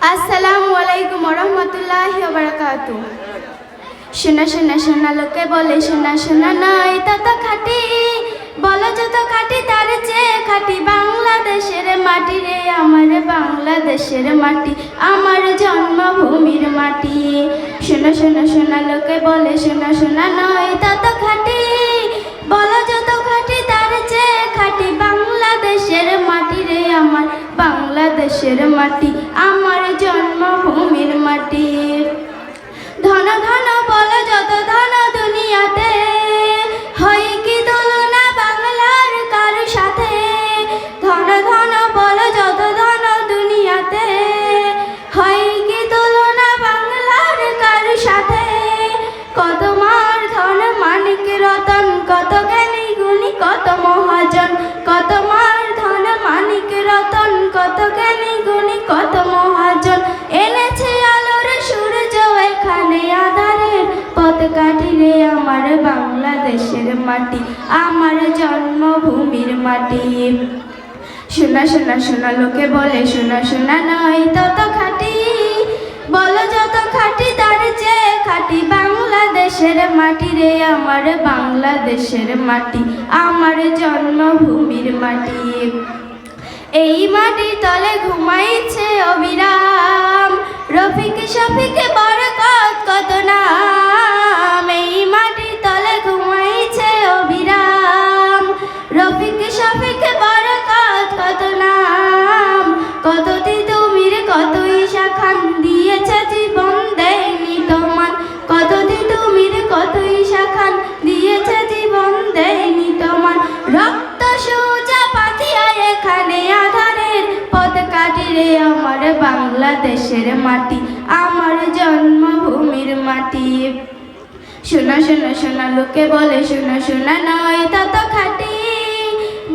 আসসালামু আলাইকুম রহমতুল্লাহি ওয়া বারাকাতু। শোনা শোনা শোনা লোকে বলে শোনা শোনা নয় তত খাঁটি, বলো যত খাঁটি তার চেয়ে খাঁটি বাংলাদেশের মাটি রে, আমার বাংলাদেশের মাটি, আমার জন্মভূমির মাটি। শোনা শোনা শোনা লোকে বলে শোনা শোনা নয় তত খাঁটি, বলো যত খাঁটি তার চেয়ে খাঁটি বাংলাদেশের মাটি রে, আমার বাংলাদেশের মাটি, আমার জন্মভূমির মাটি। ধন ধন বলো যত ধন দুনিয়াতে, হয় কি তুলনা বাংলার কারো সাথে। ধন ধন বলো যত ধন দুনিয়াতে, হয় কি তুলনা বাংলার কারো সাথে। কত মার ধন মানিক রতন, কত জ্ঞানী গুণী কত মহাজন। কত মার ধন মানিক রতন, কত জ্ঞানী গুণী কত মহাজন। এনেছে আলোর সূর্য এখানে আধারের পথ কাটি রে, আমার বাংলাদেশের মাটি, আমার জন্মভূমির মাটি। শোনা শোনা শোনা লোকে বলে শোনা শোনা নয় তত খাঁটি, বলো যত খাঁটি তার চেয়ে খাঁটি বাংলাদেশের মাটি রে, আমার বাংলাদেশের মাটি, আমার জন্মভূমির মাটি। এই মাটির তলে ঘুমাইছে অবিরাম রফিক শফিক বরকত কত নাম। এই মাটির তলে ঘুমাইছে অবিরাম রফিক শফিক বরকত কত নাম। কত তিতুমির কত ঈশা খান, দিয়েছে জীবন দেয়নি তোমার। কত তিতুমির কত ঈশা খান, দিয়েছে জীবন দেয়নি তোমার। রক্ত সোজা পাতিয়া এখানে আধারের পথ কাটি রে, আমার বাংলাদেশের মাটি, আমার জন্মভূমির মাটি। শোনা শোনা শোনা লোকে বলে শোনা শোনা নয় তত খাঁটি,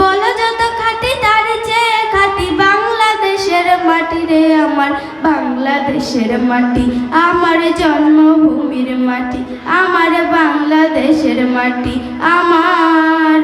বলো যত খাঁটি তার চেয়ে খাঁটি বাংলাদেশের মাটি রে, আমার বাংলাদেশের মাটি, আমার জন্মভূমির মাটি, আমার বাংলাদেশের মাটি, আমার